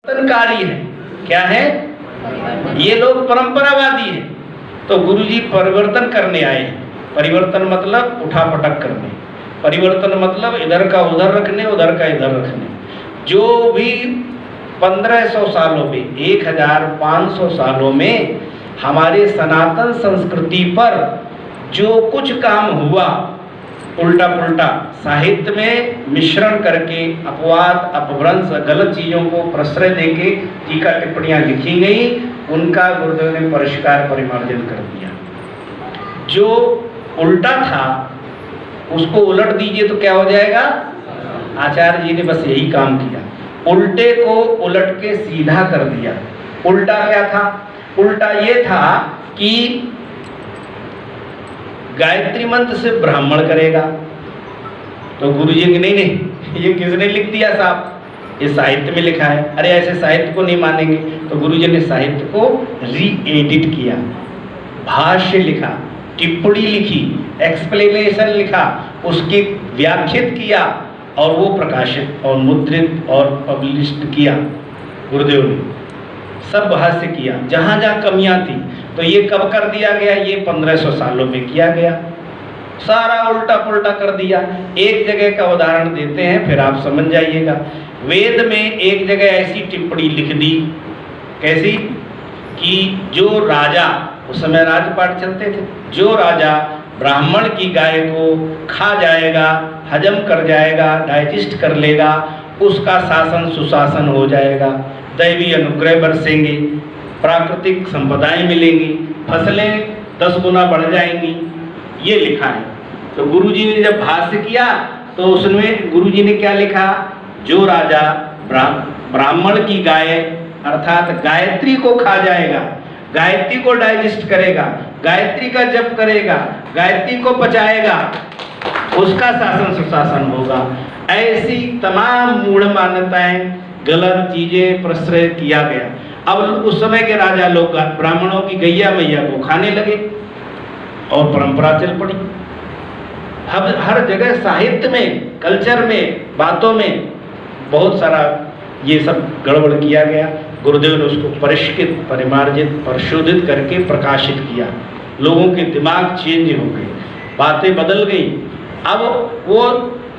परिवर्तनकारी है। क्या है? ये लोग परंपरावादी हैं। तो गुरुजी परिवर्तन करने आए हैं। परिवर्तन मतलब उठापटक करने, परिवर्तन मतलब इधर का उधर रखने, उधर का इधर रखने। जो भी 1500 सालों में, 1500 सालों में हमारे सनातन संस्कृति पर जो कुछ काम हुआ, उल्टा पुल्टा साहित्य में मिश्रण करके अपवाद, अपभ्रंश, गलत चीजों को प्रश्रय देके टीका टिप्पणियां लिखी गई, उनका गुरुदेव ने परिष्कार परिमार्जन कर दिया। जो उल्टा था उसको उलट दीजिए तो क्या हो जाएगा? आचार्य जी ने बस यही काम किया, उल्टे को उलट के सीधा कर दिया। उल्टा क्या था? उल्टा ये था कि गायत्री मंत्र से ब्राह्मण करेगा। तो गुरुजी की नहीं, ये किसने लिख दिया साहब? ये साहित्य में लिखा है। अरे ऐसे साहित्य को नहीं मानेंगे। तो गुरुजी ने साहित्य को री-एडिट किया, भाष्य लिखा, टिप्पणी लिखी, एक्सप्लेनेशन लिखा, उसकी व्याख्यात किया और वो प्रकाशित और मुद्रित और पब्लिश्ड किया। गुरुदेव ने सब भाष्य किया, जहाँ जहाँ कमियां थी। तो ये कब कर दिया गया? ये 1500 सालों में किया गया। सारा उल्टा पुल्टा कर दिया। एक जगह का उदाहरण देते हैं, फिर आप समझ जाइएगा। वेद में एक जगह ऐसी टिप्पणी लिख दी, कैसी? कि जो राजा, उस समय राजपाट चलते थे, जो राजा ब्राह्मण की गाय को खा जाएगा, हजम कर जाएगा, डाइजेस्ट कर लेगा, उसका शासन सुशासन हो जाएगा, दैवी अनुग्रह बरसेंगे, प्राकृतिक संपदाएं मिलेंगी, फसलें 10 गुना बढ़ जाएंगी। ये लिखा है। तो गुरुजी ने जब भाष्य किया तो उसमें गुरुजी ने क्या लिखा? जो राजा ब्राह्मण की गाय अर्थात गायत्री को खा जाएगा, गायत्री को डाइजेस्ट करेगा, गायत्री का जप करेगा, गायत्री को पचाएगा, उसका शासन सुशासन होगा। ऐसी तमाम मूढ़ मान्यताएं, गलत चीजें प्रश्रय किया गया। अब उस समय के राजा लोग ब्राह्मणों की गैया मैया को खाने लगे और परंपरा चल पड़ी। अब हर जगह साहित्य में, कल्चर में, बातों में बहुत सारा ये सब गड़बड़ किया गया। गुरुदेव ने उसको परिष्कृत, परिमार्जित, परिशोधित करके प्रकाशित किया। लोगों के दिमाग चेंज हो गए, बातें बदल गई। अब वो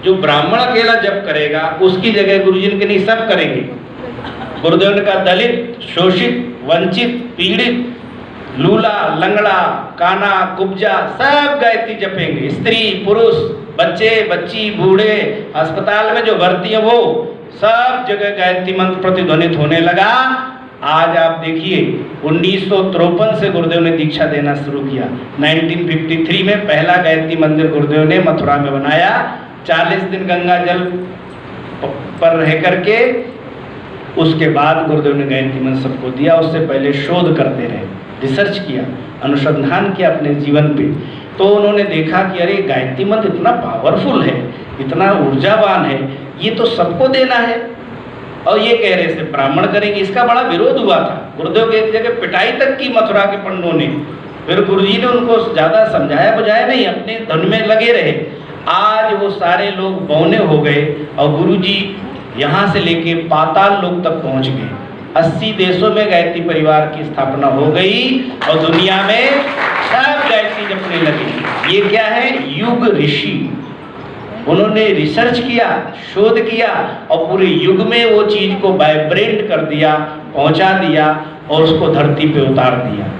जो ब्राह्मण अकेला जप करेगा उसकी जगह गुरुजी ने नहीं, सब करेंगे। गुरुदेव ने कहा दलित, शोषित, वंचित, पीड़ित, लूला, लंगड़ा, काना, कुब्जा सब गायत्री जपेंगे। स्त्री, पुरुष, बच्चे, बच्ची, बूढ़े, अस्पताल में जो भर्ती है वो सब जगह गायत्री मंत्र प्रतिध्वनित होने लगा। आज आप देखिए 1953 से गुरुदेव ने दीक्षा देना शुरू किया। 1953 में पहला गायत्री मंदिर गुरुदेव ने मथुरा में बनाया। 40 दिन गंगा जल पर रह करके उसके बाद गुरुदेव ने गायत्री मंत्र सबको दिया। उससे पहले शोध करते रहे, रिसर्च किया, अनुसंधान किया अपने जीवन पे। तो उन्होंने देखा कि अरे गायत्री मंत्र इतना पावरफुल है, इतना ऊर्जावान है, ये तो सबको देना है। और ये कह रहे थे ब्राह्मण करेंगे, इसका बड़ा विरोध हुआ था। गुरुदेव की एक जगह पिटाई तक की मथुरा के पंडों ने। फिर गुरुजी ने उनको ज़्यादा समझाया बुझाया नहीं, अपने धुन में लगे रहे। आज वो सारे लोग बौने हो गए और गुरुजी यहाँ से लेके पाताल लोक तक पहुँच गए। 80 देशों में गायत्री परिवार की स्थापना हो गई और दुनिया में सब गायत्री जपने लगे। ये क्या है? युग ऋषि। उन्होंने रिसर्च किया, शोध किया और पूरे युग में वो चीज को वाइब्रेंट कर दिया, पहुंचा दिया और उसको धरती पे उतार दिया।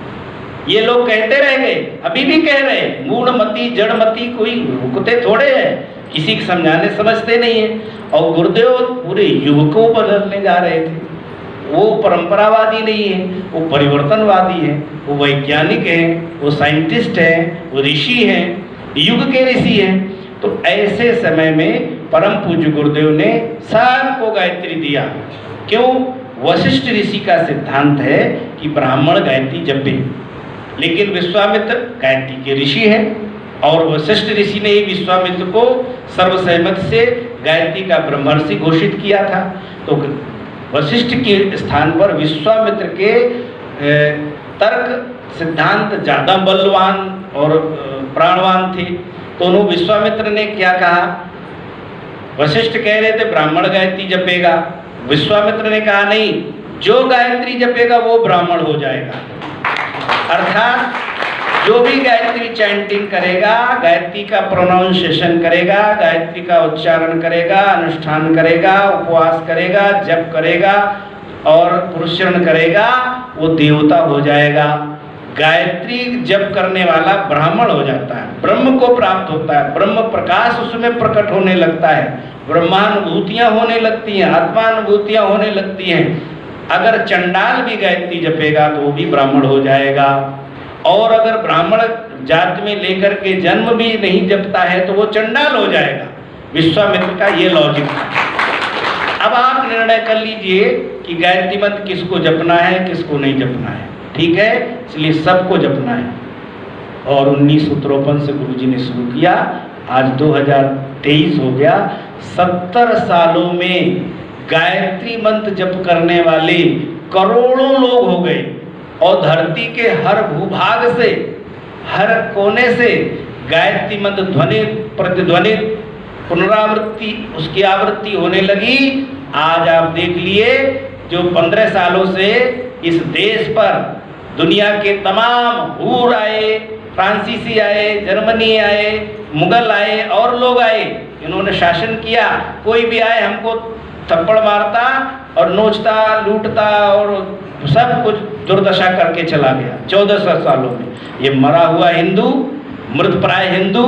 ये लोग कहते रह गए, अभी भी कह रहे, मूढ़मती, जड़मती, कोई रुकते थोड़े हैं, किसी को समझाने समझते नहीं है। और गुरुदेव पूरे युग को बदलने जा रहे थे। वो परंपरावादी नहीं है, वो परिवर्तनवादी है, वो वैज्ञानिक है, वो साइंटिस्ट है, वो ऋषि हैं, युग के ऋषि हैं। तो ऐसे समय में परम पूज्य गुरुदेव ने सबको गायत्री दिया। क्यों? वशिष्ठ ऋषि का सिद्धांत है कि ब्राह्मण गायत्री जपे, लेकिन विश्वामित्र गायत्री के ऋषि हैं और वशिष्ठ ऋषि ने ही विश्वामित्र को सर्वसहमत से गायत्री का ब्रह्मर्षि घोषित किया था। तो वशिष्ठ के स्थान पर विश्वामित्र के तर्क सिद्धांत ज़्यादा बलवान और प्राणवान थे। तो विश्वामित्र ने क्या कहा? वशिष्ठ कह रहे थे ब्राह्मण गायत्री जपेगा, विश्वामित्र ने कहा नहीं, जो गायत्री जपेगा वो ब्राह्मण हो जाएगा। अर्थात जो भी गायत्री चैंटिंग करेगा, गायत्री का प्रोनाउंसिएशन करेगा, गायत्री का उच्चारण करेगा, अनुष्ठान करेगा, उपवास करेगा, जप करेगा और पुरुषरण करेगा, वो देवता हो जाएगा। गायत्री जप करने वाला ब्राह्मण हो जाता है, ब्रह्म को प्राप्त होता है, ब्रह्म प्रकाश उसमें प्रकट होने लगता है, ब्रह्मानुभूतियां होने लगती हैं, आत्मानुभूतियां होने लगती हैं। अगर चंडाल भी गायत्री जपेगा तो वो भी ब्राह्मण हो जाएगा। और अगर ब्राह्मण जात में लेकर के जन्म भी नहीं जपता है तो वो चंडाल हो जाएगा। विश्वामित्र का ये लॉजिक था। अब आप निर्णय कर लीजिए कि गायत्री मंत्र किसको जपना है, किसको नहीं जपना है। ठीक है, इसलिए सबको जपना है। और 1953 से गुरुजी ने शुरू किया, आज 2023 हो गया। 70 सालों में गायत्री मंत्र जप करने वाले करोड़ों लोग हो गए और धरती के हर भूभाग से, हर कोने से गायत्री मंत्र ध्वनि प्रतिध्वनित, पुनरावृत्ति, उसकी आवृत्ति होने लगी। आज आप देख लिए, जो 15 सालों से इस देश पर दुनिया के तमाम हूर आए, फ्रांसीसी आए, जर्मनी आए, मुगल आए और लोग आए, इन्होंने शासन किया। कोई भी आए हमको थप्पड़ मारता और नोचता, लूटता और सब कुछ दुर्दशा करके चला गया 1400 सालों में। ये मरा हुआ हिंदू, मृतप्राय हिंदू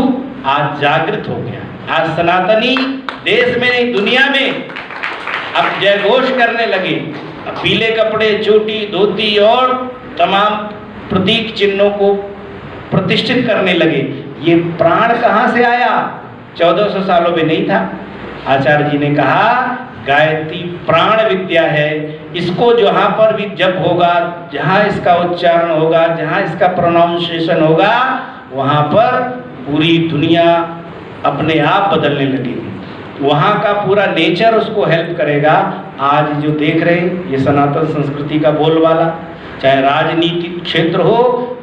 आज जागृत हो गया। आज सनातनी देश में नहीं दुनिया में अब जयघोष करने लगे। अब पीले कपड़े, चोटी, धोती और तमाम प्रतीक चिन्हों को प्रतिष्ठित करने लगे। ये प्राण कहाँ से आया? 1400 सालों में नहीं था। आचार्य जी ने कहा गायत्री प्राण विद्या है। इसको जहाँ पर भी जप होगा, जहाँ इसका उच्चारण होगा, जहाँ इसका प्रोनाउंसिएशन होगा, वहाँ पर पूरी दुनिया अपने आप बदलने लगेगी। वहाँ का पूरा नेचर उसको हेल्प करेगा। आज जो देख रहे हैं ये सनातन संस्कृति का बोलबाला, चाहे राजनीतिक क्षेत्र हो,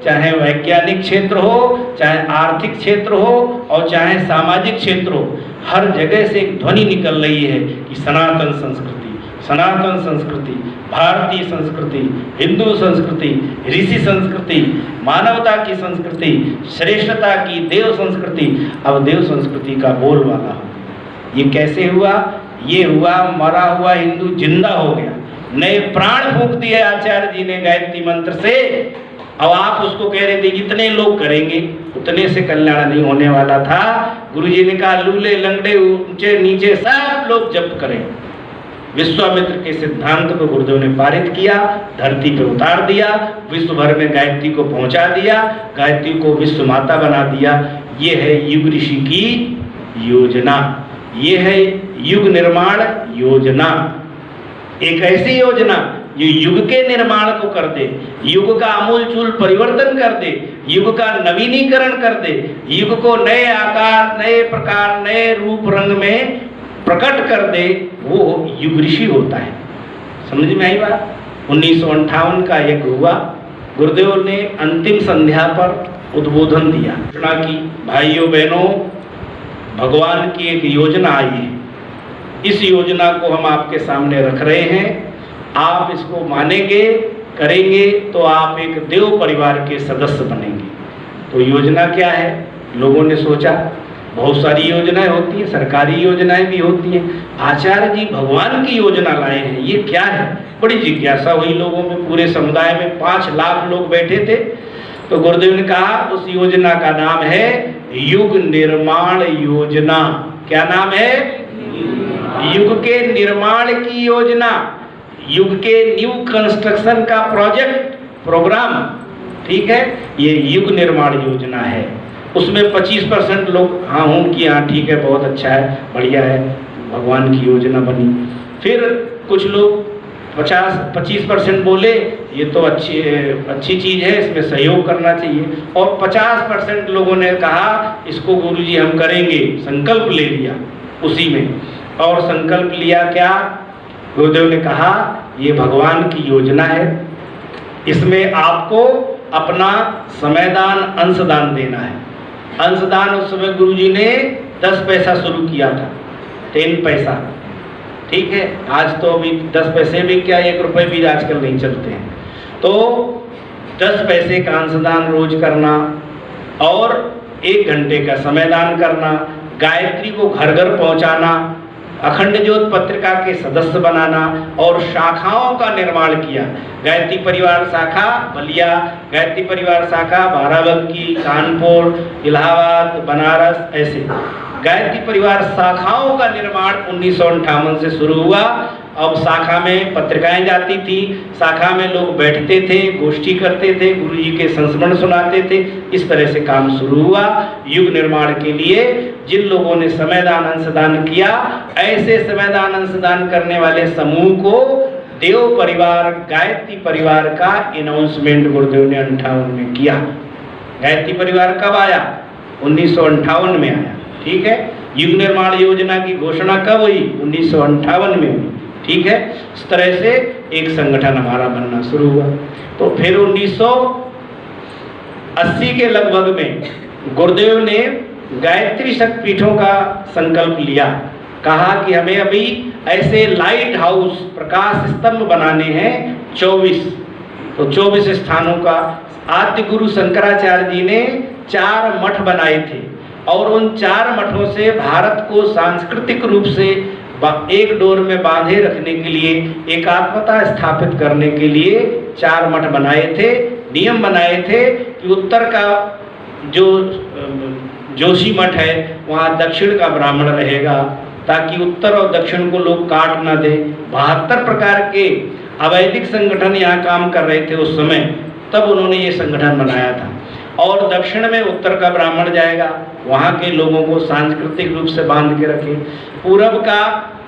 चाहे वैज्ञानिक क्षेत्र हो, चाहे आर्थिक क्षेत्र हो और चाहे सामाजिक क्षेत्र हो, हर जगह से एक ध्वनि निकल रही है कि सनातन संस्कृति, सनातन संस्कृति, भारतीय संस्कृति, हिंदू संस्कृति, ऋषि संस्कृति, मानवता की संस्कृति, श्रेष्ठता की देव संस्कृति। अब देव संस्कृति का बोलबाला हो। ये कैसे हुआ? ये हुआ मरा हुआ हिंदू जिंदा हो गया, नए प्राण फूंक दिए आचार्य जी ने गायत्री मंत्र से। अब आप उसको कह रहे थे जितने लोग करेंगे उतने से कल्याण नहीं होने वाला था। गुरुजी ने कहा लूले लंगड़े ऊंचे नीचे सब लोग जप करें। विश्वामित्र के सिद्धांत को गुरुदेव ने पारित किया, धरती पे उतार दिया, विश्व भर में गायत्री को पहुंचा दिया, गायत्री को विश्व माता बना दिया। ये है युग ऋषि की योजना, ये है युग निर्माण योजना। एक ऐसी योजना जो युग के निर्माण को कर दे, युग का आमूलचूल परिवर्तन कर दे, युग का नवीनीकरण कर दे, युग को नए आकार, नए प्रकार, नए रूप रंग में प्रकट कर दे, वो युग ऋषि होता है। समझ में आई बात? 1958 का एक हुआ, गुरुदेव ने अंतिम संध्या पर उद्बोधन दिया, घोषणा की भाइयों बहनों भगवान की एक योजना आई है, इस योजना को हम आपके सामने रख रहे हैं। आप इसको मानेंगे, करेंगे तो आप एक देव परिवार के सदस्य बनेंगे। तो योजना क्या है? लोगों ने सोचा बहुत सारी योजनाएं होती हैं, सरकारी योजनाएं भी होती हैं, आचार्य जी भगवान की योजना लाए हैं, ये क्या है? बड़ी जिज्ञासा हुई लोगों में। पूरे समुदाय में 5 लाख लोग बैठे थे। तो गुरुदेव ने कहा उस योजना का नाम है युग निर्माण योजना। क्या नाम है? युग के निर्माण की योजना, युग के न्यू कंस्ट्रक्शन का प्रोजेक्ट प्रोग्राम। ठीक है, ये युग निर्माण योजना है। उसमें 25% लोग हाँ हूँ कि हाँ ठीक है, बहुत अच्छा है, बढ़िया है, भगवान की योजना बनी। फिर कुछ लोग 25% बोले ये तो अच्छी चीज़ है, इसमें सहयोग करना चाहिए। और 50% लोगों ने कहा इसको गुरुजी हम करेंगे, संकल्प ले लिया उसी में। और संकल्प लिया क्या? गुरुदेव ने कहा ये भगवान की योजना है, इसमें आपको अपना समयदान, अंशदान देना है। अंशदान उस समय गुरुजी ने 10 पैसा शुरू किया था, 10 पैसा। ठीक है, आज तो अभी 10 पैसे भी क्या 1 रुपए भी आजकल नहीं चलते हैं। तो 10 पैसे का अंशदान रोज करना और 1 घंटे का समय दान करना, गायत्री को घर घर पहुंचाना, अखंड ज्योत पत्रिका के सदस्य बनाना और शाखाओं का निर्माण किया। गायत्री परिवार शाखा बलिया, गायत्री परिवार शाखा बाराबंकी, कानपुर, इलाहाबाद, बनारस, ऐसे गायत्री परिवार शाखाओं का निर्माण 1958 से शुरू हुआ। अब शाखा में पत्रिकाएं जाती थी, शाखा में लोग बैठते थे, गोष्ठी करते थे, गुरु जी के संस्मरण सुनाते थे। इस तरह से काम शुरू हुआ। युग निर्माण के लिए जिन लोगों ने समयदान अंशदान किया, ऐसे समयदान अंशदान करने वाले समूह को देव परिवार गायत्री परिवार का अनाउंसमेंट गुरुदेव ने 58 में किया। गायत्री परिवार कब आया? 1958 में आया। ठीक है, युग निर्माण योजना की घोषणा कब हुई? 1958 में हुई। ठीक है, इस तरह से एक संगठन हमारा बनना शुरू हुआ। तो फिर 1980 के लगभग में गुरुदेव ने गायत्री शक्तिपीठों का संकल्प लिया। कहा कि हमें अभी ऐसे लाइट हाउस प्रकाश स्तंभ बनाने हैं 24। तो 24 स्थानों का आद्य गुरु शंकराचार्य जी ने 4 मठ बनाए थे और उन 4 मठों से भारत को सांस्कृतिक रूप से एक डोर में बांधे रखने के लिए, एकात्मता स्थापित करने के लिए 4 मठ बनाए थे। नियम बनाए थे कि उत्तर का जो जोशी मठ है वहाँ दक्षिण का ब्राह्मण रहेगा, ताकि उत्तर और दक्षिण को लोग काट ना दे। 72 प्रकार के अवैदिक संगठन यहाँ काम कर रहे थे उस समय, तब उन्होंने ये संगठन बनाया था। और दक्षिण में उत्तर का ब्राह्मण जाएगा, वहाँ के लोगों को सांस्कृतिक रूप से बांध के रखे। पूरब का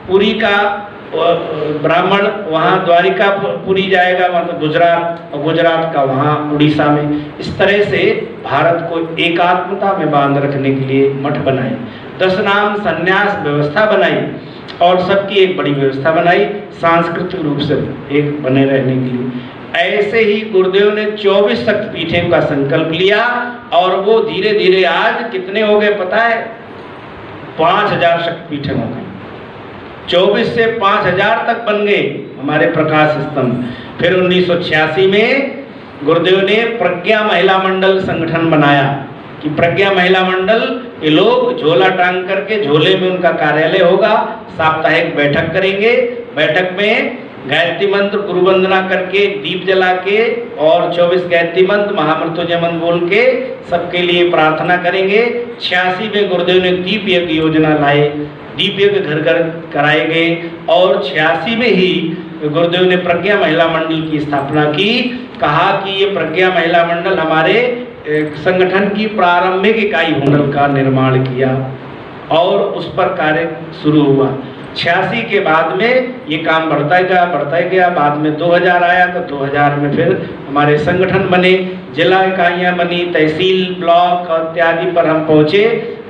पुरी का ब्राह्मण वहाँ द्वारिकापुरी जाएगा, मतलब गुजरात, और गुजरात का वहाँ उड़ीसा में। इस तरह से भारत को एकात्मता में बांध रखने के लिए मठ बनाए। 10 नाम संन्यास व्यवस्था बनाई और सबकी एक बड़ी व्यवस्था बनाई सांस्कृतिक रूप से एक बने रहने के लिए। ऐसे ही गुरुदेव ने 24 शक्तिपीठों का संकल्प लिया और वो धीरे धीरे आज कितने हो गए पता है? 5000 शक्तिपीठ हो गए। 24 से 5000 तक बन गए हमारे प्रकाश स्तंभ। फिर 1986 में गुरुदेव ने प्रज्ञा महिला मंडल संगठन बनाया कि प्रज्ञा महिला मंडल ये लोग झोला टांग करके, झोले में उनका कार्यालय होगा, साप्ताहिक बैठक करेंगे। बैठक में गायत्री मंत्र गुरु वंदना करके, दीप जला के और 24 गायत्री मंत्र महामृत्युंजय मंत्र बोल के सबके लिए प्रार्थना करेंगे। 86 में गुरुदेव ने दीप यज्ञ योजना लाए, दीप यज्ञ घर घर कराए गए और 86 में ही गुरुदेव ने प्रज्ञा महिला मंडल की स्थापना की। कहा कि ये प्रज्ञा महिला मंडल हमारे संगठन की प्रारंभिक इकाई मंडल का निर्माण किया और उस पर कार्य शुरू हुआ। 86 के बाद में ये काम बढ़ता गया। बाद में 2000 आया तो 2000 में फिर हमारे संगठन बने, जिला इकाइयाँ बनी, तहसील, ब्लॉक इत्यादि पर हम पहुँचे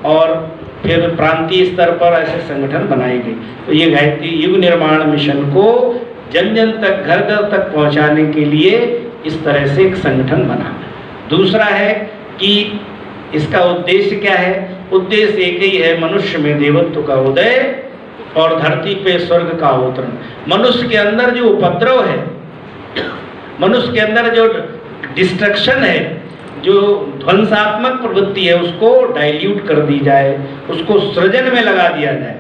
और फिर प्रांतीय स्तर पर ऐसे संगठन बनाए गए। तो ये गायत्री युग निर्माण मिशन को जन जन तक, घर घर तक पहुँचाने के लिए इस तरह से एक संगठन बना। दूसरा है कि इसका उद्देश्य क्या है? उद्देश्य एक ही है, मनुष्य में देवत्व का उदय और धरती पे स्वर्ग का अवतरण। मनुष्य के अंदर जो उपद्रव है, मनुष्य के अंदर जो डिस्ट्रक्शन है, जो ध्वंसात्मक प्रवृत्ति है, उसको डाइल्यूट कर दी जाए, उसको सृजन में लगा दिया जाए।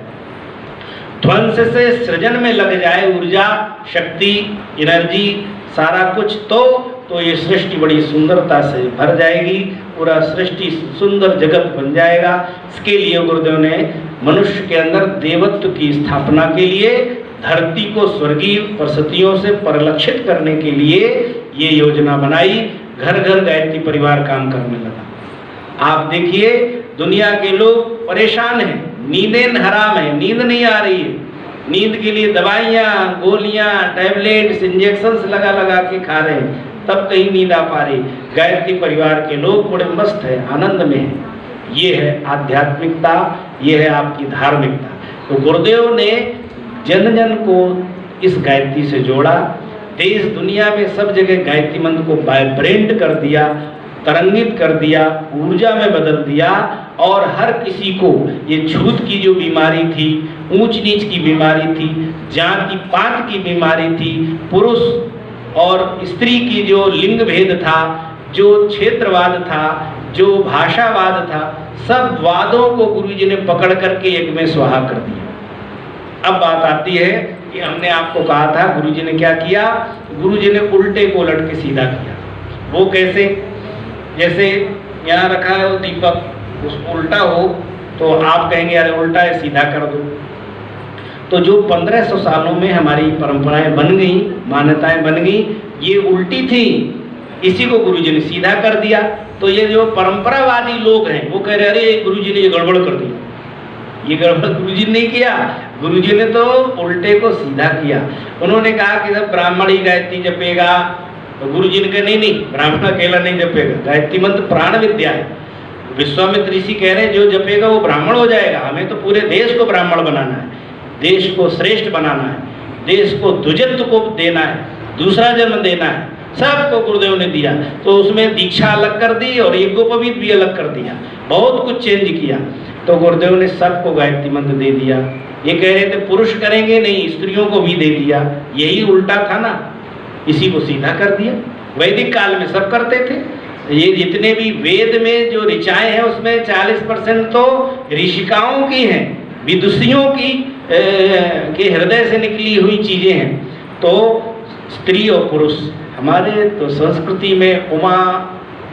ध्वंस से सृजन में लग जाए ऊर्जा, शक्ति, एनर्जी, सारा कुछ, तो ये सृष्टि बड़ी सुंदरता से भर जाएगी, पूरा सृष्टि सुंदर जगत बन जाएगा। इसके लिए गुरुदेव ने मनुष्य के अंदर देवत्व की स्थापना के लिए, धरती को स्वर्गीय परिस्थितियों से परिलक्षित करने के लिए ये योजना बनाई। घर घर गायत्री परिवार काम करने लगा। आप देखिए दुनिया के लोग परेशान हैं, नींदें हराम है, नींद नहीं आ रही है। नींद के लिए दवाइयाँ, गोलियाँ, टैबलेट्स, इंजेक्शंस लगा लगा के खा रहे हैं, तब कहीं नींद आ पा रही। गायत्री परिवार के लोग बड़े मस्त है, आनंद में है। ये है आध्यात्मिकता, ये है आपकी धार्मिकता। तो गुरुदेव ने जन जन को इस गायत्री से जोड़ा। देश दुनिया में सब जगह गायत्री मंत्र को वाइब्रेंट कर दिया तरंगित कर दिया, ऊर्जा में बदल दिया, और हर किसी को ये छूत की जो बीमारी थी, ऊंच नीच की बीमारी थी, जाति पात की बीमारी थी, पुरुष और स्त्री की जो लिंग भेद था, जो क्षेत्रवाद था, जो भाषावाद था, सब वादों को गुरुजी ने पकड़ करके एक में स्वाहा कर दिया। अब बात आती है कि हमने आपको कहा था, गुरुजी ने क्या किया? गुरुजी ने उल्टे को उलट के सीधा किया। वो कैसे? जैसे यहाँ रखा है वो दीपक, उसको उल्टा हो तो आप कहेंगे अरे उल्टा है, सीधा कर दो। तो जो 1500 सालों में हमारी परंपराएं बन गई, मान्यताएं बन गई, ये उल्टी थी, इसी को गुरुजी ने सीधा कर दिया। तो ये जो परंपरावादी लोग हैं वो कह रहे अरे गुरुजी ने ये गड़बड़ कर दी। ये गड़बड़ गुरुजी ने नहीं किया, गुरुजी ने तो उल्टे को सीधा किया। उन्होंने कहा कि जब ब्राह्मण ही गायत्री जपेगा, तो गुरुजी ने कहा नहीं, ब्राह्मण अकेला नहीं जपेगा, गायत्री मंत्र प्राण विद्या है। विश्वामित्र ऋषि कह रहे हैं जो जपेगा वो ब्राह्मण हो जाएगा। हमें तो पूरे देश को ब्राह्मण बनाना है, देश को श्रेष्ठ बनाना है, देश को द्विजत्व को देना है, दूसरा जन्म देना है, सबको गुरुदेव ने दिया। तो उसमें दीक्षा अलग कर दी और यज्ञोपवीत भी अलग कर दिया, बहुत कुछ चेंज किया। तो गुरुदेव ने सबको गायत्री मंत्र दे दिया। ये कह रहे थे पुरुष करेंगे, नहीं, स्त्रियों को भी दे दिया। यही उल्टा था ना, इसी को सीधा कर दिया। वैदिक काल में सब करते थे। ये जितने भी वेद में जो ऋचाएं हैं उसमें 40% तो ऋषिकाओं की हैं, विदुषियों की के हृदय से निकली हुई चीजें हैं। तो स्त्री और पुरुष, हमारे तो संस्कृति में उमा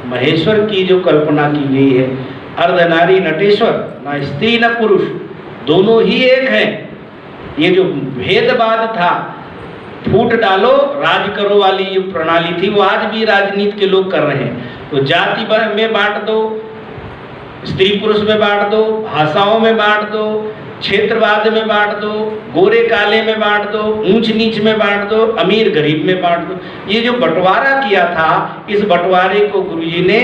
महेश्वर की जो कल्पना की गई है, अर्धनारी नटेश्वर, ना स्त्री न पुरुष, दोनों ही एक हैं। ये जो भेदभाव था, फूट डालो राज करो वाली जो प्रणाली थी, वो आज भी राजनीति के लोग कर रहे हैं। तो जाति में बांट दो, स्त्री पुरुष में बांट दो, भाषाओं में बांट दो, क्षेत्रवाद में बांट दो, गोरे काले में बांट दो, ऊंच नीच में बांट दो, अमीर गरीब में बांट दो। ये जो बंटवारा किया था, इस बंटवारे को गुरुजी ने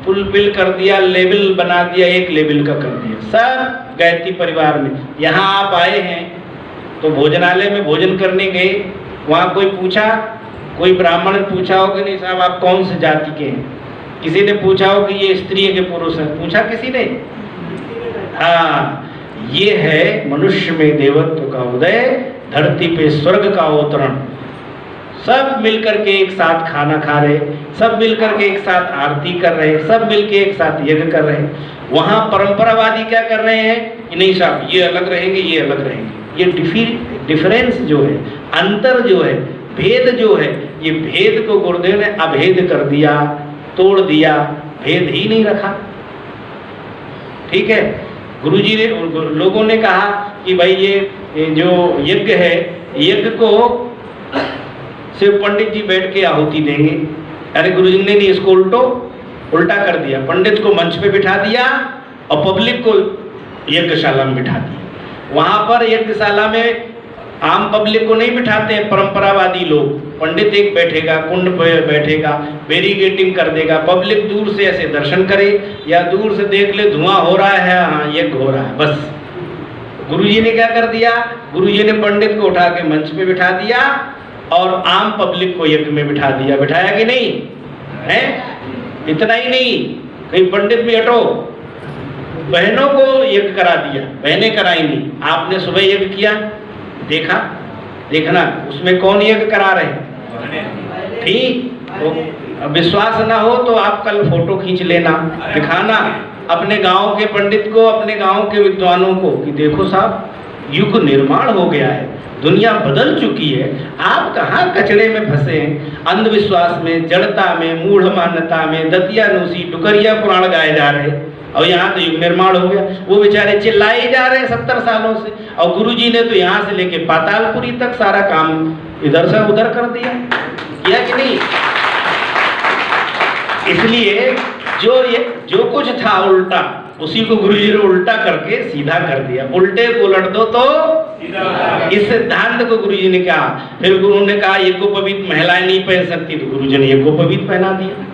फुलफिल कर दिया, लेवल बना दिया, एक लेवल का कर दिया। सब गायत्री परिवार में। यहाँ आप आए हैं तो भोजनालय में भोजन करने गए, वहाँ कोई पूछा, कोई ब्राह्मण ने पूछा हो कि नहीं साहब आप कौन से जाति के हैं? किसी ने पूछा हो कि ये स्त्री है कि पुरुष है? पूछा किसी ने? हाँ, ये है मनुष्य में देवत्व का उदय, धरती पे स्वर्ग का अवतरण। सब मिलकर के एक साथ खाना खा रहे, सब मिलकर के एक साथ आरती कर रहे, सब मिलकर एक साथ यज्ञ कर रहे। वहाँ परंपरावादी क्या कर रहे हैं कि नहीं साहब ये अलग रहेंगे, ये अलग रहेंगे। ये डिफरेंस जो है, अंतर जो है, भेद जो है, ये भेद को गुरुदेव ने अभेद कर दिया, तोड़ दिया, भेद ही नहीं रखा। ठीक है, गुरुजी ने, लोगों ने कहा कि भाई ये जो यज्ञ है, यज्ञ को सिर्फ पंडित जी बैठ के आहुति देंगे। अरे गुरुजी ने नहीं, इसको उल्टा कर दिया। पंडित को मंच पे बिठा दिया और पब्लिक को यज्ञशाला में बिठा दिया। वहां पर यज्ञशाला में आम पब्लिक को नहीं बिठाते हैं परंपरावादी लोग। पंडित एक बैठेगा, कुंड पे बैठेगा, बैरिकेडिंग कर देगा, पब्लिक दूर से ऐसे दर्शन करे या दूर से देख ले धुआं हो रहा है, हाँ यज्ञ हो रहा है, बस। गुरुजी ने क्या कर दिया? गुरुजी ने पंडित को उठा के मंच पे बिठा दिया और आम पब्लिक को यज्ञ में बिठा दिया। बिठाया कि नहीं है? इतना ही नहीं, कहीं पंडित भी हटो, बहनों को यज्ञ करा दिया, बहनें कराई नहीं। आपने सुबह यज्ञ किया, देखना उसमें कौन यज्ञ करा रहे, ठीक? तो विश्वास ना हो तो आप कल फोटो खींच लेना, दिखाना अपने गांव के पंडित को, अपने गांव के विद्वानों को कि देखो साहब युग निर्माण हो गया है, दुनिया बदल चुकी है, आप कहाँ कचड़े में फंसे हैं, अंधविश्वास में, जड़ता में, मूढ़ मान्यता में, दतियानुसी टुकरिया पुराण गाए जा रहे, और यहाँ तो युग निर्माण हो गया। वो बेचारे चिल्लाए जा रहे हैं 70 सालों से, और गुरुजी ने तो यहाँ से लेके पातालपुरी तक सारा काम इधर से उधर कर दिया, किया कि नहीं? इसलिए जो कुछ था उल्टा, उसी को गुरुजी ने उल्टा करके सीधा कर दिया। उल्टे को उलट दो तो इस सिद्धांत को गुरुजी ने कहा। फिर गुरु ने कहा यज्ञोपवीत महिलाएं नहीं पहन सकती, तो गुरुजी ने यज्ञोपवीत पहना दिया।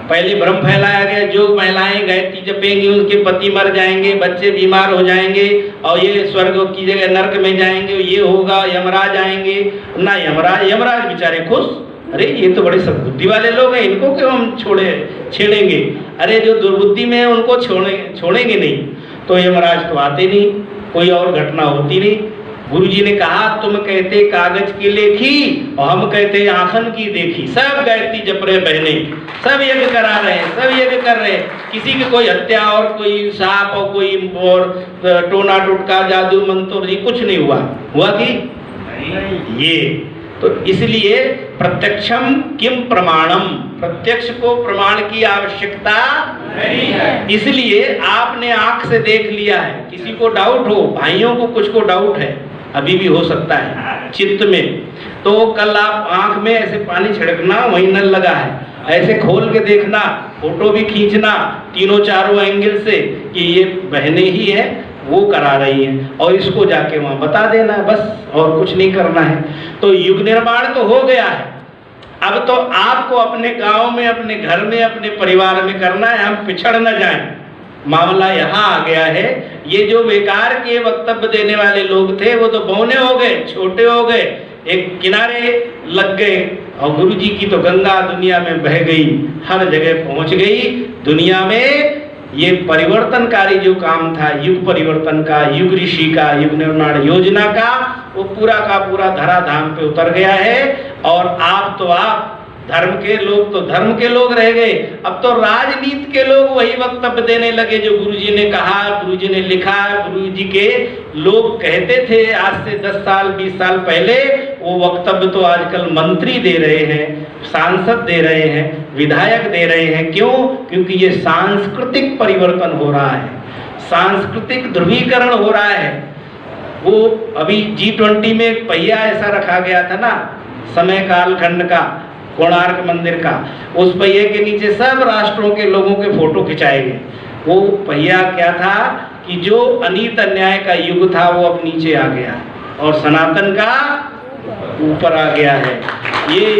पहले भ्रम फैलाया गया जो महिलाएं गायत्री जपेंगी उनके पति मर जाएंगे, बच्चे बीमार हो जाएंगे और ये स्वर्ग की जगह नरक में जाएंगे, ये होगा, यमराज आएंगे ना। यमराज बेचारे खुश, अरे ये तो बड़े सद्बुद्धि वाले लोग हैं, इनको क्यों हम छेड़ेंगे, अरे जो दुर्बुद्धि में है उनको छोड़ेंगे नहीं। तो यमराज तो आते नहीं, कोई और घटना होती नहीं। गुरुजी ने कहा तुम कहते कागज की लेखी और हम कहते आंखन की देखी। सब गायत्री जप रहे बहने, सब यज्ञ करा रहे हैं, सब यज्ञ कर रहे हैं, किसी की कोई हत्या और कोई सांप और कोई और टोना टुटका जादू मंत्र जी कुछ नहीं हुआ कि ये तो इसलिए प्रत्यक्षम किम प्रमाणम, प्रत्यक्ष को प्रमाण की आवश्यकता नहीं है। इसलिए आपने आंख से देख लिया है, किसी को डाउट हो, भाइयों को कुछ को डाउट है, अभी भी हो सकता है चित्त में, तो कल आप आंख में ऐसे पानी छिड़कना, वहीं नल लगा है, ऐसे खोल के देखना, फोटो भी खींचना तीनों चारों एंगल से कि ये बहने ही है, वो करा रही हैं, और इसको जाके वहां बता देना है, बस और कुछ नहीं करना है। तो युग निर्माण तो हो गया है, अब तो आपको अपने गांव में, अपने घर में, अपने परिवार में करना है, हम पिछड़ न जाएं। मामला यहाँ आ गया है, ये जो बेकार के वक्तव्य देने वाले लोग थे वो तो बौने हो गए, छोटे हो गए, एक किनारे लग गए, और गुरु जी की तो गंगा दुनिया में बह गई, हर जगह पहुंच गई। दुनिया में ये परिवर्तनकारी जो काम था, युग परिवर्तन का, युग ऋषि का, युग निर्माण योजना का, वो पूरा का पूरा धराधाम पे उतर गया है। और आप धर्म के लोग तो धर्म के लोग रह गए, अब तो राजनीति के लोग वही वक्तव्य देने लगे जो गुरुजी ने कहा, गुरुजी ने लिखा। गुरुजी के लोग कहते थे आज से 10 साल 20 साल पहले, वो वक्तव्य तो आजकल मंत्री दे रहे हैं, सांसद दे रहे हैं, विधायक दे रहे हैं। क्यों? क्योंकि ये सांस्कृतिक परिवर्तन हो रहा है, सांस्कृतिक ध्रुवीकरण हो रहा है। वो अभी G20 में एक पहिया ऐसा रखा गया था ना, समय काल खंड का, कोणार्क मंदिर का, उस पहिए के नीचे सब राष्ट्रों के लोगों के फोटो खिंचाए गए। वो पहिया क्या था कि जो अनीत अन्याय का युग था वो अब नीचे आ गया और सनातन का ऊपर आ गया है। ये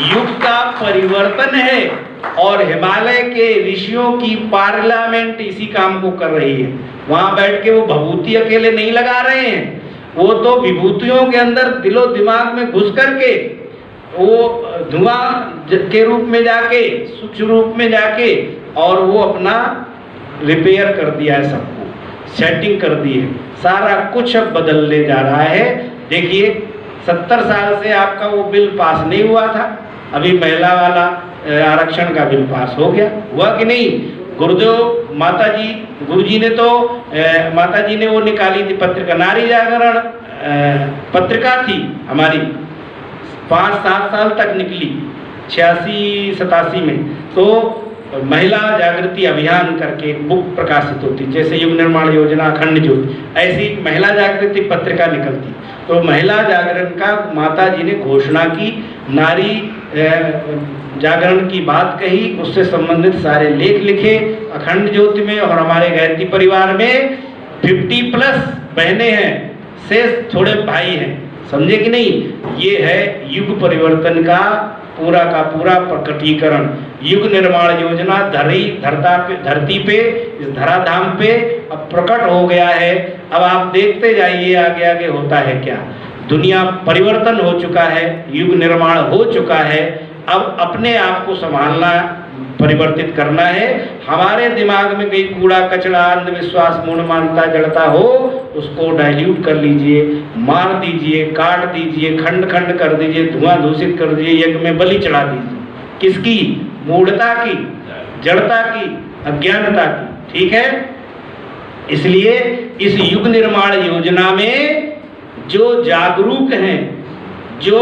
युग का परिवर्तन है और हिमालय के ऋषियों की पार्लियामेंट इसी काम को कर रही है। वहां बैठ के वो भभूति अकेले नहीं लगा रहे हैं, वो तो विभूतियों के अंदर दिलो दिमाग में घुस करके वो धुआं के रूप में जाके, सूक्ष्म रूप में जाके, और वो अपना रिपेयर कर दिया है, सबको सेटिंग कर दी है, सारा कुछ अब बदलने जा रहा है। देखिए 70 साल से आपका वो बिल पास नहीं हुआ था, अभी महिला वाला आरक्षण का बिल पास हो गया, हुआ कि नहीं? गुरुदेव गुरुजी ने तो माता जी ने वो निकाली थी पत्रिका, नारी जागरण पत्रिका थी हमारी, 5-7 साल तक निकली, 86-87 में, तो महिला जागृति अभियान करके एक बुक प्रकाशित होती, जैसे युग निर्माण योजना, अखंड ज्योति, ऐसी महिला जागृति पत्रिका निकलती। तो महिला जागरण का माता जी ने घोषणा की, नारी जागरण की बात कही, उससे संबंधित सारे लेख लिखे अखंड ज्योति में। और हमारे गायत्री परिवार में 50+ बहनें हैं, शेष थोड़े भाई हैं, समझे कि नहीं? ये है युग परिवर्तन का पूरा प्रकटीकरण। युग निर्माण योजना धरती पे, इस धराधाम पे अब प्रकट हो गया है। अब आप देखते जाइए आगे आगे होता है क्या। दुनिया परिवर्तन हो चुका है, युग निर्माण हो चुका है। अब अपने आप को संभालना, परिवर्तित करना है। हमारे दिमाग में कहीं कूड़ा कचरा, अंधविश्वास, मूढ़ मान्यता, जड़ता हो, उसको डाइल्यूट कर लीजिए, मार दीजिए, काट दीजिए, खंड खंड कर दीजिए, धुआं दूषित कर दीजिए, यज्ञ में बलि चढ़ा दीजिए। किसकी? मूढ़ता की, जड़ता की, अज्ञानता की। ठीक है? इसलिए इस युग निर्माण योजना में जो जागरूक हैं, जो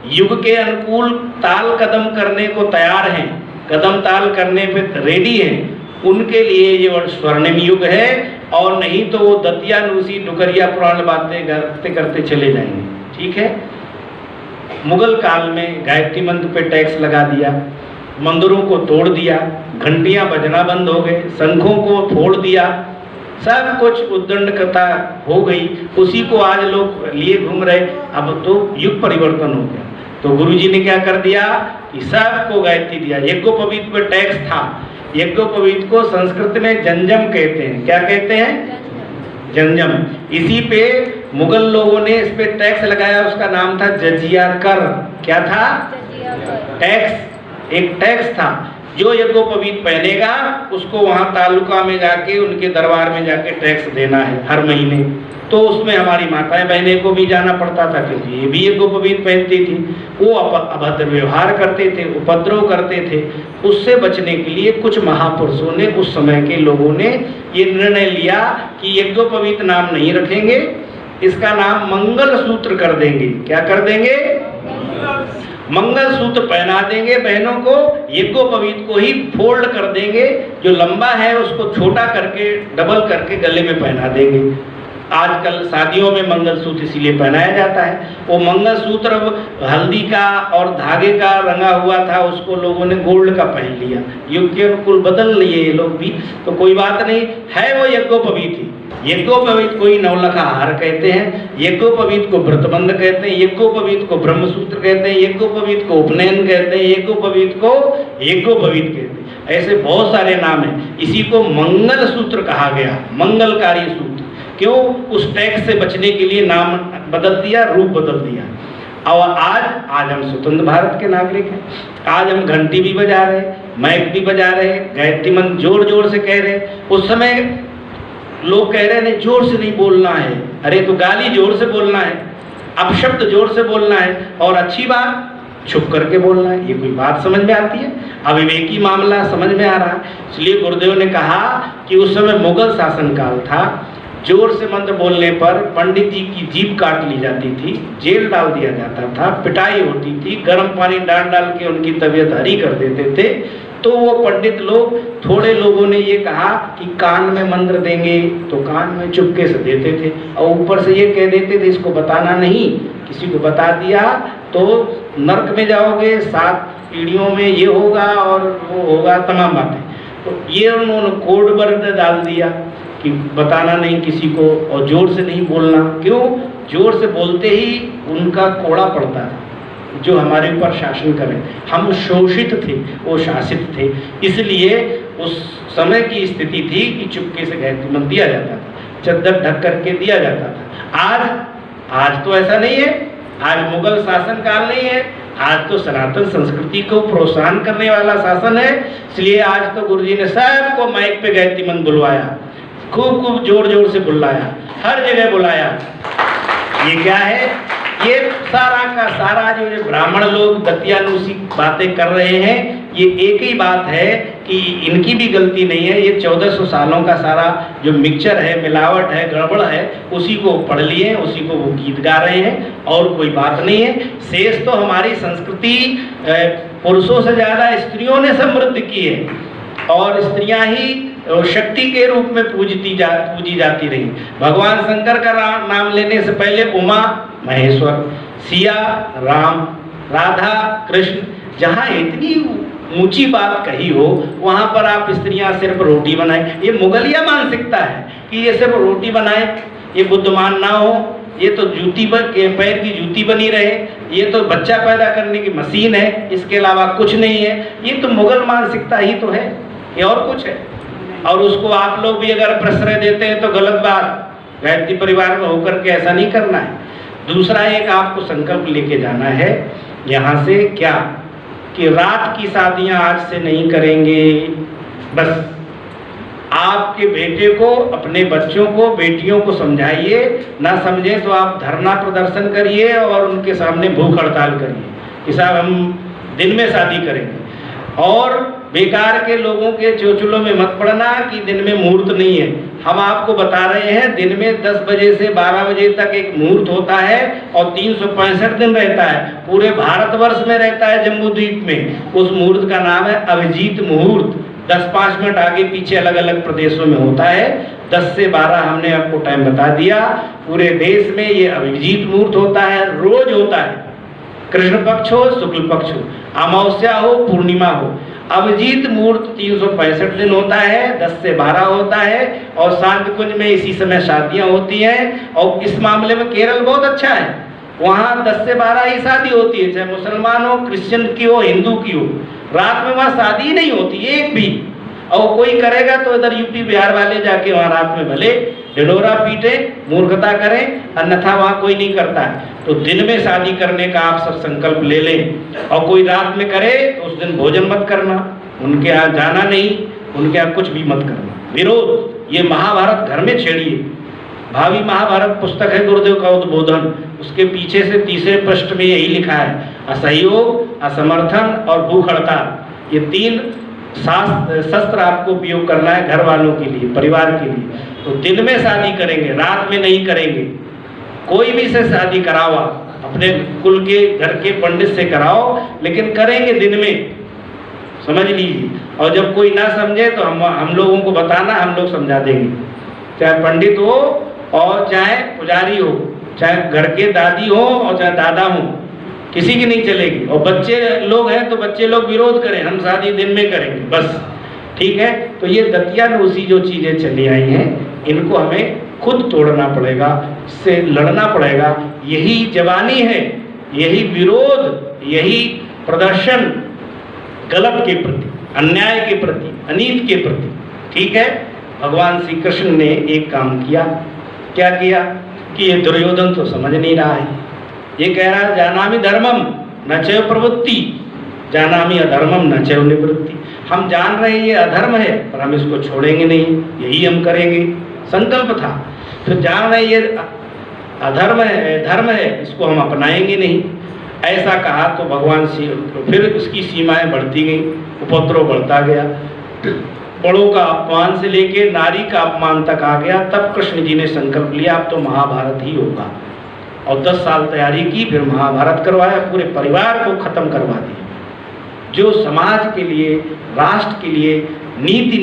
युग के अनुकूल ताल कदम करने को तैयार हैं, कदम ताल करने पे रेडी हैं, उनके लिए ये स्वर्णिम युग है। और नहीं तो वो दतियानुसी डुकरिया पुराण बातें करते करते चले जाएंगे। ठीक है? मुगल काल में गायत्री मंत्र पे टैक्स लगा दिया, मंदिरों को तोड़ दिया, घंटियां बजना बंद हो गए, शंखों को फोड़ दिया, सब कुछ उद्दंडकता हो गई। उसी को आज लोग लिए घूम रहे। अब तो युग परिवर्तन हो गया। तो गुरुजी ने क्या कर दिया कि सबको गायत्री दिया। यज्ञोपवीत पे टैक्स था, यज्ञोपवीत को संस्कृत में जंजम कहते हैं। क्या कहते हैं? जंजम। इसी पे मुगल लोगों ने इस पे टैक्स लगाया, उसका नाम था जजिया कर। क्या था? टैक्स, एक टैक्स था। जो यज्ञोपवीत पहनेगा उसको वहाँ तालुका में जाके, उनके दरबार में जाके टैक्स देना है हर महीने। तो उसमें हमारी माताएं बहनें को भी जाना पड़ता था, क्योंकि ये भी यज्ञोपवीत पहनती थी। वो अभद्र व्यवहार करते थे, उपद्रव करते थे। उससे बचने के लिए कुछ महापुरुषों ने, उस समय के लोगों ने ये निर्णय लिया कि यज्ञोपवीत नाम नहीं रखेंगे, इसका नाम मंगल सूत्र कर देंगे। क्या कर देंगे? मंगल सूत्र पहना देंगे बहनों को, यज्ञोपवीत को ही फोल्ड कर देंगे, जो लंबा है उसको छोटा करके डबल करके गले में पहना देंगे। आजकल शादियों में मंगलसूत्र इसीलिए पहनाया जाता है। वो मंगलसूत्र हल्दी का और धागे का रंगा हुआ था, उसको लोगों ने गोल्ड का पहन लिया। युग के अनुकूल बदल लिए ये लोग भी, तो कोई बात नहीं है। वो यज्ञोपवीत ही, यज्ञोपवीत को ही नवलखा हार कहते हैं, यज्ञोपवीत को व्रतबंध कहते हैं, यज्ञोपवीत को ब्रह्मसूत्र कहते हैं, यज्ञोपवीत को उपनयन कहते हैं, यज्ञोपवीत को यज्ञोपवीत कहते हैं। ऐसे बहुत सारे नाम हैं। इसी को मंगल सूत्र कहा गया, मंगलकारी सूत्र। क्यों? उस टैक्स से बचने के लिए नाम बदल दिया, रूप बदल दिया। और आज हम स्वतंत्र भारत के नागरिक हैं। आज हम घंटी भी बजा रहे, माइक भी बजा रहे, गायत्री मंत्र जोर जोर से कह रहे। उस समय लोग कह रहे नहीं, जोर से नहीं बोलना है। अरे तो गाली जोर से बोलना है, अपशब्द जोर से बोलना है, और अच्छी बात छुप करके बोलना है। ये कोई बात समझ में आती है? अविवेकी मामला समझ में आ रहा है। इसलिए गुरुदेव ने कहा कि उस समय मुगल शासन काल था, जोर से मंत्र बोलने पर पंडित जी की जीभ काट ली जाती थी, जेल डाल दिया जाता था, पिटाई होती थी, गर्म पानी डाल डाल के उनकी तबीयत हरी कर देते थे। तो वो पंडित लोग, थोड़े लोगों ने ये कहा कि कान में मंत्र देंगे, तो कान में चुपके से देते थे, और ऊपर से ये कह देते थे इसको बताना नहीं, किसी को बता दिया तो नर्क में जाओगे, 7 पीढ़ियों में ये होगा और वो होगा, तमाम बातें। तो ये उन्होंने कोड वर्ड डाल दिया कि बताना नहीं किसी को, और जोर से नहीं बोलना। क्यों? जोर से बोलते ही उनका कोड़ा पड़ता है, जो हमारे ऊपर शासन करें। हम शोषित थे, वो शासित थे। इसलिए उस समय की स्थिति थी कि चुपके से गायत्री मंत्र दिया जाता था, चद्दर ढक करके दिया जाता था। आज तो ऐसा नहीं है। आज मुगल शासन काल नहीं है, आज तो सनातन संस्कृति को प्रोत्साहन करने वाला शासन है। इसलिए आज तो गुरुजी ने सबको माइक पे गायत्री मंत्र बुलवाया, खूब खूब जोर जोर से बुलाया, हर जगह बुलाया। ये क्या है? ये सारा का सारा जो ब्राह्मण लोग दत्यानुसी बातें कर रहे हैं, ये एक ही बात है कि इनकी भी गलती नहीं है। ये 1400 सालों का सारा जो मिक्सचर है, मिलावट है, गड़बड़ है, उसी को पढ़ लिए, उसी को वो गीत गा रहे हैं, और कोई बात नहीं है। शेष तो हमारी संस्कृति पुरुषों से ज़्यादा स्त्रियों ने समृद्ध की है, और स्त्रियां ही शक्ति के रूप में पूजी जाती रही। भगवान शंकर का नाम लेने से पहले उमा महेश्वर, सिया राम, राधा कृष्ण, जहाँ इतनी ऊंची बात कही हो, वहाँ पर आप स्त्रियां सिर्फ रोटी बनाए। ये मुगलिया मानसिकता है कि ये सिर्फ रोटी बनाए, ये बुद्धिमान ना हो, ये तो जूती पैर की जूती बनी रहे, ये तो बच्चा पैदा करने की मशीन है, इसके अलावा कुछ नहीं है। ये तो मुगल मानसिकता ही तो है, ये और कुछ है। और उसको आप लोग भी अगर प्रश्रय देते हैं तो गलत बात। गायत्री परिवार में होकर के ऐसा नहीं करना है। दूसरा एक आपको संकल्प लेके जाना है यहाँ से, क्या कि रात की शादियां आज से नहीं करेंगे। बस आपके बेटे को, अपने बच्चों को, बेटियों को समझाइए, ना समझे तो आप धरना प्रदर्शन करिए और उनके सामने भूख हड़ताल करिए कि साहब हम दिन में शादी करेंगे। और बेकार के लोगों के चोचलों में मत पड़ना कि दिन में मुहूर्त नहीं है। हम आपको बता रहे हैं, दिन में 10 बजे से 12 बजे तक एक मुहूर्त होता है, और 365 दिन रहता है, पूरे भारतवर्ष में रहता है, जम्मू द्वीप में। उस मुहूर्त का नाम है अभिजीत मुहूर्त। 10-5 मिनट आगे पीछे अलग अलग प्रदेशों में होता है। 10 से 12 हमने आपको टाइम बता दिया। पूरे देश में ये अभिजीत मुहूर्त होता है, रोज होता है। कृष्ण पक्ष हो, शुक्ल पक्ष हो, अमावस्या हो, पूर्णिमा हो। अभिजीत मुहूर्त 365 दिन होता है, 10 से 12 होता है, और शांति कुंज में इसी समय शादियां होती हैं। और इस मामले में केरल बहुत अच्छा है, वहाँ 10 से 12 ही शादी होती है, चाहे मुसलमान हो, क्रिश्चियन की हो, हिंदू की हो। रात में वहाँ शादी ही नहीं होती एक भी। और कोई करेगा तो इधर यूपी बिहार वाले जाके वहाँ रात में भले ढिंढोरा पीटे, मूर्खता करें, अन्यथा वहाँ कोई नहीं करता है। तो दिन में शादी करने का आप सब संकल्प ले लें। और कोई रात में करे तो उस दिन भोजन मत करना, उनके यहाँ जाना नहीं, उनके यहाँ कुछ भी मत करना। विरोध, ये महाभारत घर में छेड़िए। भावी महाभारत पुस्तक है गुरुदेव का उद्बोधन, उसके पीछे से तीसरे पृष्ठ में यही लिखा है, असहयोग, असमर्थन और भूख हड़ताल, ये 3 शस्त्र आपको उपयोग करना है घर वालों के लिए, परिवार के लिए। तो दिन में शादी करेंगे, रात में नहीं करेंगे। कोई भी से शादी कराओ, अपने कुल के घर के पंडित से कराओ, लेकिन करेंगे दिन में, समझ लीजिए। और जब कोई ना समझे तो हम लोगों को बताना, हम लोग समझा देंगे। चाहे पंडित हो और चाहे पुजारी हो, चाहे घर के दादी हो और चाहे दादा हो, किसी की नहीं चलेगी। और बच्चे लोग हैं तो बच्चे लोग विरोध करें, हम शादी दिन में करेंगे बस, ठीक है। तो ये दतियानूसी जो चीज़ें चली आई हैं, इनको हमें खुद तोड़ना पड़ेगा, इससे लड़ना पड़ेगा। यही जवानी है, यही विरोध, यही प्रदर्शन गलत के प्रति, अन्याय के प्रति, अनीत के प्रति, ठीक है। भगवान श्री कृष्ण ने एक काम किया, क्या किया कि ये दुर्योधन तो समझ नहीं रहा है। ये कह रहा है जानामि धर्मम न चैव प्रवृत्ति, जानामि अधर्मम न चैव निवृत्ति। हम जान रहे हैं ये अधर्म है, पर हम इसको छोड़ेंगे नहीं, यही हम करेंगे, संकल्प था। फिर जान रहे ये अधर्म है, धर्म है, इसको हम अपनाएंगे नहीं, ऐसा कहा। तो भगवान फिर उसकी सीमाएं बढ़ती गई, उपद्रव बढ़ता गया, बड़ों का अपमान से लेके नारी का अपमान तक आ गया। तब कृष्ण जी ने संकल्प लिया अब तो महाभारत ही होगा, और 10 साल तैयारी की, फिर महाभारत करवाया, पूरे परिवार को खत्म करवा दिया। जो समाज के लिए, राष्ट्र के लिए, नीति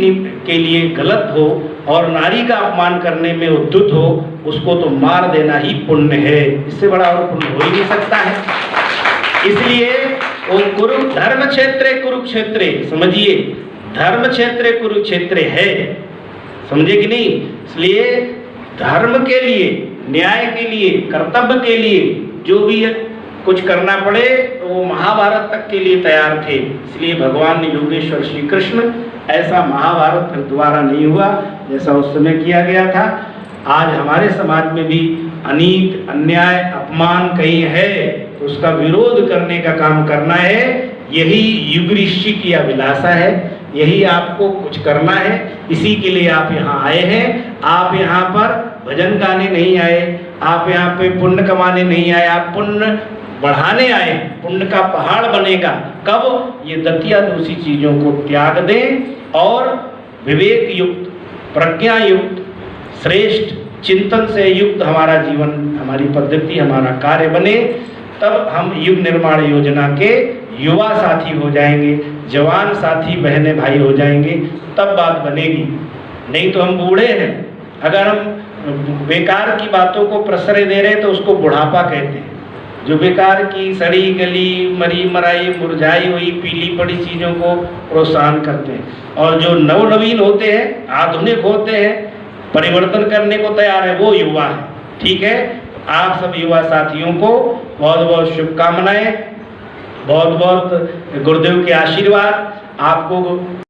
के लिए गलत हो और नारी का अपमान करने में उद्युत हो, उसको तो मार देना ही पुण्य है, इससे बड़ा और पुण्य हो ही नहीं सकता है। इसलिए वो धर्म क्षेत्रे कुरुक्षेत्रे, समझिए, धर्म क्षेत्र कुरुक्षेत्र है, समझे कि नहीं। इसलिए धर्म के लिए, न्याय के लिए, कर्तव्य के लिए जो भी कुछ करना पड़े तो वो महाभारत तक के लिए तैयार थे। इसलिए भगवान योगेश्वर श्री कृष्ण, ऐसा महाभारत फिर दोबारा नहीं हुआ जैसा उस समय किया गया था। आज हमारे समाज में भी अनीत, अन्याय, अपमान कहीं है तो उसका विरोध करने का काम करना है। यही युग ऋषि की अभिलाषा है, यही आपको कुछ करना है, इसी के लिए आप यहाँ आए हैं। आप यहाँ पर भजन गाने नहीं आए, आप यहाँ पे पुण्य कमाने नहीं आए, आप पुण्य बढ़ाने आए। पुण्य का पहाड़ बनेगा कब? ये दतियानूसी चीजों को त्याग दें और विवेक युक्त, प्रज्ञा युक्त, श्रेष्ठ चिंतन से युक्त हमारा जीवन, हमारी पद्धति, हमारा कार्य बने। तब हम युग निर्माण योजना के युवा साथी हो जाएंगे, जवान साथी बहने भाई हो जाएंगे, तब बात बनेगी। नहीं तो हम बूढ़े हैं, अगर हम बेकार की बातों को प्रश्रय दे रहे हैं तो उसको बुढ़ापा कहते हैं। जो बेकार की सड़ी गली, मरी मराई, मुरझाई हुई, पीली पड़ी चीज़ों को प्रोत्साहन करते हैं। और जो नवनवीन होते हैं, आधुनिक होते हैं, परिवर्तन करने को तैयार है, वो युवा है। ठीक है, आप सब युवा साथियों को बहुत बहुत शुभकामनाएं, बहुत बहुत गुरुदेव के आशीर्वाद आपको।